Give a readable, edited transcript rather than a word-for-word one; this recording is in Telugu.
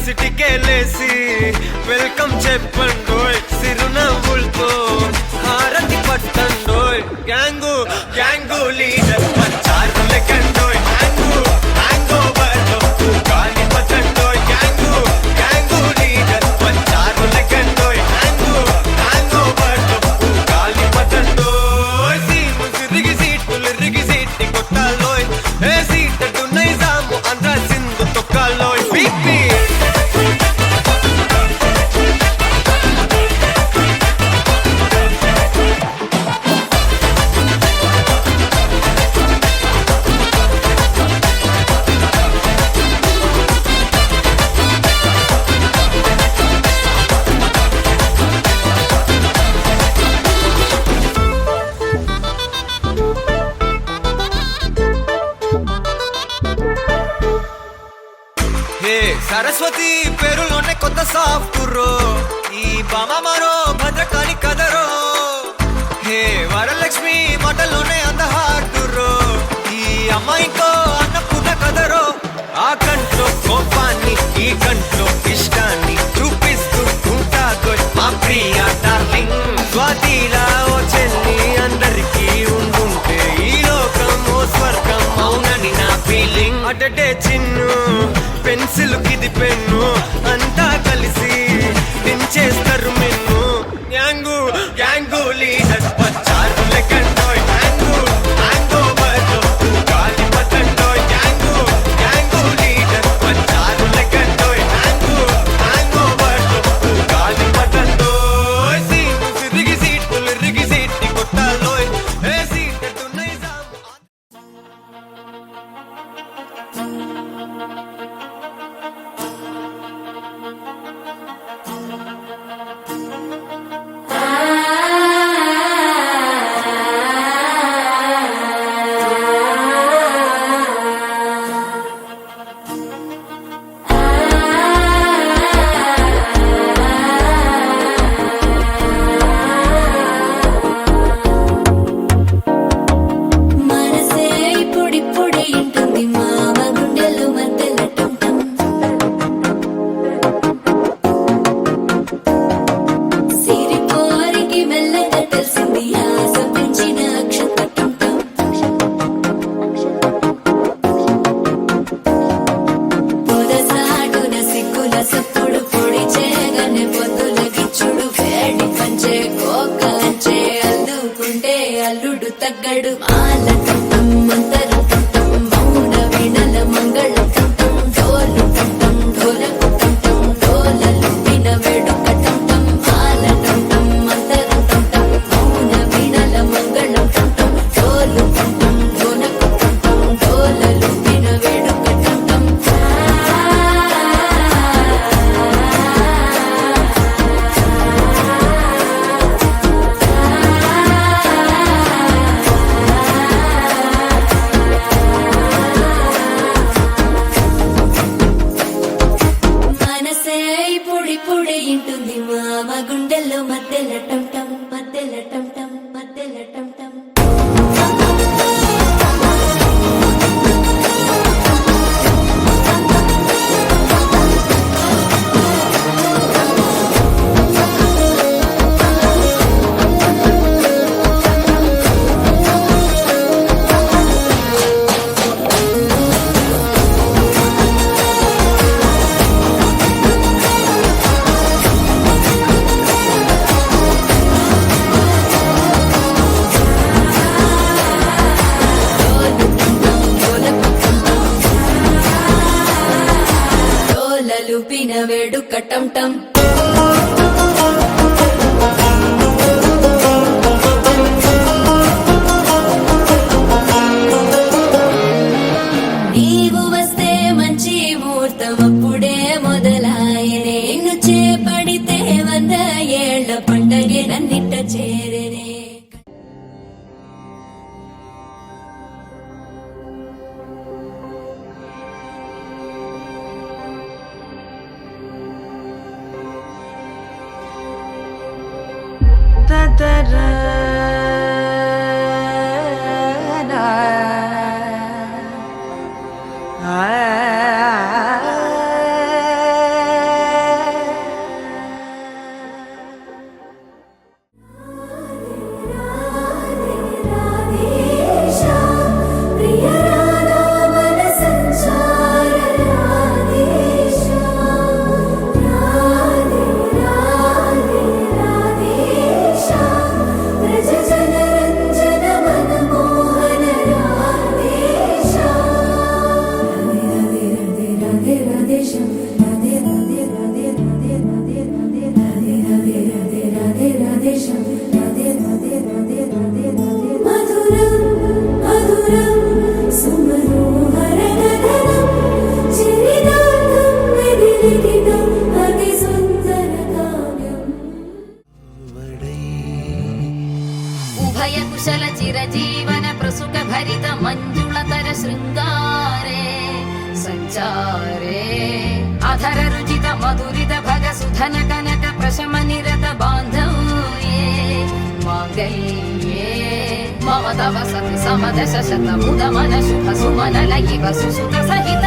సిటికేలేసి వెల్కమ్ చెప్పండోయ్ సిరునవ్వులతో హారతి పట్టండోయ్ గ్యాంగు గ్యాంగు లీడర్ పంచారు లెక్కండోయ్ హ్యాంగు హ్యాంగ్ ఓవర్ గాలి పట్టండోయ్ గ్యాంగు గ్యాంగు లీడర్ పంచారు లెక్కండోయ్ హ్యాంగు హ్యాంగ్ ఓవర్ గాలి పట్టండోయ్ సీము సిరిగి సీటులు రిగి సీటి కొట్టాలోయ్ ఏ సీటటు నైజాము ఆంధ్ర సింధు తొక్కాలోయ్ పీపీ సరస్వతి పేరులోనే కొత్త సాఫ్టురో ఈ బామ మరో భద్రకాళి కదరో హే వరలక్ష్మి మాటలోనే అంత హార్టురో ఈ అమ్మాయికో అన్నపూర్ణ కదరో ఆ కంట్లో కోపాన్ని ఈ కంట్లో ఇష్టాన్ని చూపిస్తూ ఉంటాదో మా ప్రియ డార్లింగ్ స్వాతిలా ఓ చెల్లి అందరికీ ఉండుంటే ఈ లోకం ఓ స్వర్గం అవునని నా ఫీలింగ్ అటటే చిన్ను పెన్సిల్ కిది పెన్ను అంతా కలిసి దించేస్తారు మెన్ను గ్యాంగు గ్యాంగు లీడర్ పంచారు లెక్కండోయ్ హ్యాంగు హ్యాంగ్ ఓవర్ గాలి పట్టండోయ్ గ్యాంగు గ్యాంగు లీడర్ పంచారు లెక్కండోయ్ హ్యాంగు హ్యాంగ్ ఓవర్ గాలి పట్టండోయ్ సీము సిరిగి సీటులు రిగి సీటి కొట్టాలోయ్ ఏ సీటటు నైజాము అల్లుడు తగ్గడు మాల కంఠం మంతరం కంఠం మౌన వీణల మంగళం కంఠం డోలు కంఠం ఢోలకు కంఠం డోలలు విన వేడుక కంఠం మాల కంఠం మంతరం కంఠం మౌన వీణల మంగళం కంఠం డోలు కంఠం ఢోలకు కంఠం డోలలు విన వేడుక కంఠం ఇంటుంది మామ గుండెల్లో మధ్యల టంటం మధ్యల టంటం మధ్యల టంటం వేడుక టంటం నీవు వస్తే మంచి ముహూర్తం అప్పుడే మొదలాయనే నిన్ను చేపడితే 100 ఏళ్ల పండగే నన్నిట్ట చేరేనే ചിരജീവന പ്രസുഖ ഭരിത മഞ്ജുളതര ശൃംഗാരേ സഞ്ചാരേ അധര രുചിത മധുരിത ഭഗ സുധന കനക പ്രശമ നിരത ബാന്ധവ്യേ മാംഗല്യേ മമ തവ സതി സമദശ ശത മുദ മന ശുഭ സുമന ലയിവ സുസുത സഹിത